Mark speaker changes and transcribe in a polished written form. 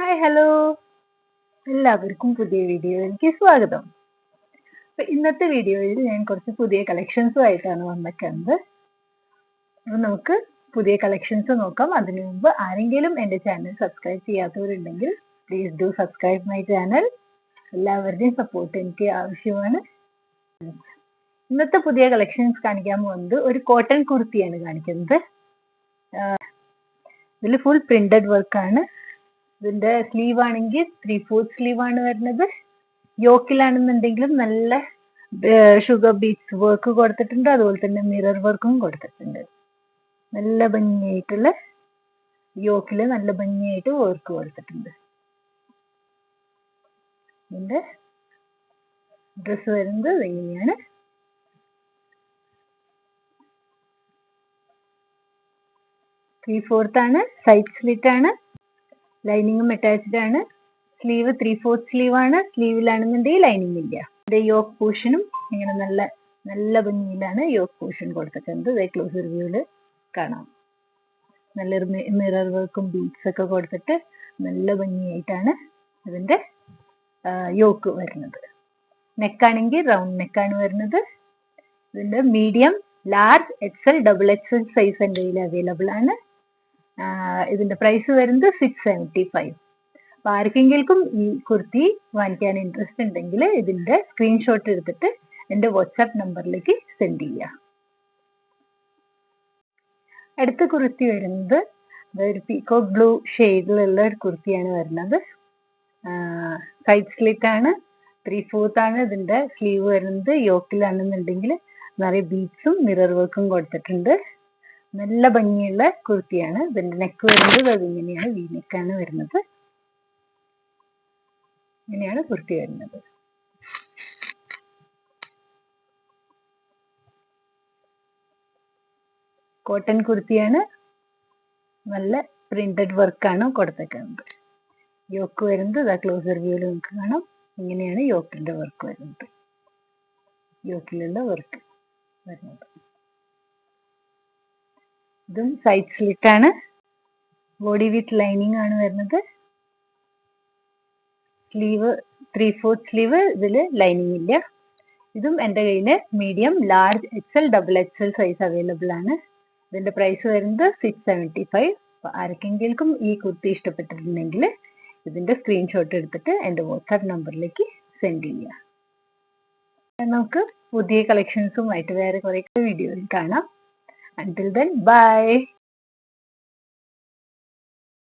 Speaker 1: Hi hello, എല്ലാവർക്കും പുതിയ വീഡിയോയിലേക്ക് സ്വാഗതം. ഇന്നത്തെ വീഡിയോയിൽ ഞാൻ കുറച്ച് പുതിയ കളക്ഷൻസുമായിട്ടാണ് വന്നിരിക്കുന്നത്. അപ്പൊ നമുക്ക് പുതിയ കളക്ഷൻസ് നോക്കാം. അതിനു മുമ്പ് ആരെങ്കിലും എൻ്റെ ചാനൽ സബ്സ്ക്രൈബ് ചെയ്യാത്തവരുണ്ടെങ്കിൽ please do subscribe my channel. എല്ലാവരുടെയും സപ്പോർട്ട് എനിക്ക് ആവശ്യമാണ്. ഇന്നത്തെ പുതിയ കളക്ഷൻസ് കാണിക്കാൻ പോകുന്നത് ഒരു കോട്ടൺ കുർത്തിയാണ് കാണിക്കുന്നത്. ഇതിൽ ഫുൾ പ്രിന്റഡ് വർക്കാണ്. ഇതിന്റെ സ്ലീവ് ആണെങ്കിൽ 3/4 സ്ലീവ് ആണ് വരുന്നത്. യോക്കിലാണെന്നുണ്ടെങ്കിലും നല്ല ഷുഗർ ബീഡ്സ് വർക്ക് കൊടുത്തിട്ടുണ്ട്. അതുപോലെ തന്നെ മിറർ വർക്കും കൊടുത്തിട്ടുണ്ട്. നല്ല ഭംഗിയായിട്ടുള്ള യോക്കില് നല്ല ഭംഗിയായിട്ട് വർക്ക് കൊടുത്തിട്ടുണ്ട്. ഇതിന്റെ ഡ്രസ് വരുന്നത് ഇങ്ങനെയാണ്. ത്രീ ഫോർത്ത് ആണ്, സൈഡ് സ്ലിറ്റ് ആണ്, ലൈനിങ്ങും അറ്റാച്ച്ഡ് ആണ്. സ്ലീവ് 3/4 സ്ലീവ് ആണ്. സ്ലീവിലാണെന്നുണ്ടെങ്കിൽ ലൈനിങ് ഇല്ല. ഇതിന്റെ യോക്ക് പോർഷനും ഇങ്ങനെ നല്ല നല്ല ഭംഗിയിലാണ് യോക്ക് പോർഷൻ കൊടുത്തിട്ടുണ്ട്. ക്ലോസ് റിവ്യൂല് കാണാം. നല്ലൊരു മിറർ വർക്കും ബീഡ്സ് ഒക്കെ കൊടുത്തിട്ട് നല്ല ഭംഗിയായിട്ടാണ് ഇതിന്റെ യോക്ക് വരുന്നത്. നെക്കാണെങ്കിൽ റൗണ്ട് നെക്കാണ് വരുന്നത്. ഇതിന്റെ medium, large, XL, XXL size എൻ്റെ കയ്യിൽ അവൈലബിൾ ആണ്. ഇതിന്റെ പ്രൈസ് വരുന്നത് 675. അപ്പൊ ആർക്കെങ്കിലും ഈ കുർത്തി വാങ്ങിക്കാൻ ഇൻട്രസ്റ്റ് ഉണ്ടെങ്കിൽ ഇതിന്റെ സ്ക്രീൻഷോട്ട് എടുത്തിട്ട് എന്റെ വാട്സാപ്പ് നമ്പറിലേക്ക് സെൻഡ് ചെയ്യുക. അടുത്ത കുർത്തി വരുന്നത് ഒരു പീകോക്ക് ബ്ലൂ ഷെയ്ഡിലുള്ള ഒരു കുർത്തിയാണ് വരുന്നത്. സൈഡ് സ്ലിറ്റ് ആണ്, 3/4 ആണ്. ഇതിന്റെ സ്ലീവ് വരുന്നത്. യോക്കിലാണെന്നുണ്ടെങ്കിൽ നിറയെ ബീഡ്സും മിറർ വർക്കും കൊടുത്തിട്ടുണ്ട്. നല്ല ഭംഗിയുള്ള കുർത്തിയാണ്. ഇതിന്റെ നെക്ക് വരുന്നത് അതിങ്ങനെയാണ്, വി നെക്കാണ് വരുന്നത്. ഇങ്ങനെയാണ് കുർത്തി വരുന്നത്. കോട്ടൺ കുർത്തിയാണ്. നല്ല പ്രിന്റഡ് വർക്കാണ് കൊടുത്തേക്കുന്നത്. യോക്ക് വരുന്നത് ക്ലോസർ വ്യൂവിൽ നമുക്ക് കാണാം. ഇങ്ങനെയാണ് യോക്കിന്റെ വർക്ക് വരുന്നത്. യോക്കിലുള്ള വർക്ക് വരുന്നത്. ഇതും സൈഡ് സ്ലിറ്റ് ആണ്. ബോഡി വിത്ത് ലൈനിങ് ആണ് വരുന്നത്. Sleeve 3/4 sleeve. ഇതിൽ ലൈനിങ് ഇല്ല. ഇതും എൻ്റെ കയ്യിൽ medium, large, XL, XXL size available ആണ്. ഇതിന്റെ പ്രൈസ് വരുന്നത് 675. ആർക്കെങ്കിലും ഈ കുർത്തി ഇഷ്ടപ്പെട്ടിട്ടുണ്ടെങ്കിൽ ഇതിന്റെ സ്ക്രീൻഷോട്ട് എടുത്തിട്ട് എൻ്റെ വാട്സാപ്പ് നമ്പറിലേക്ക് സെൻഡ് ചെയ്യുക. നമുക്ക് പുതിയ കളക്ഷൻസുമായിട്ട് വേറെ കുറെ വീഡിയോയിൽ കാണാം. Until then, bye.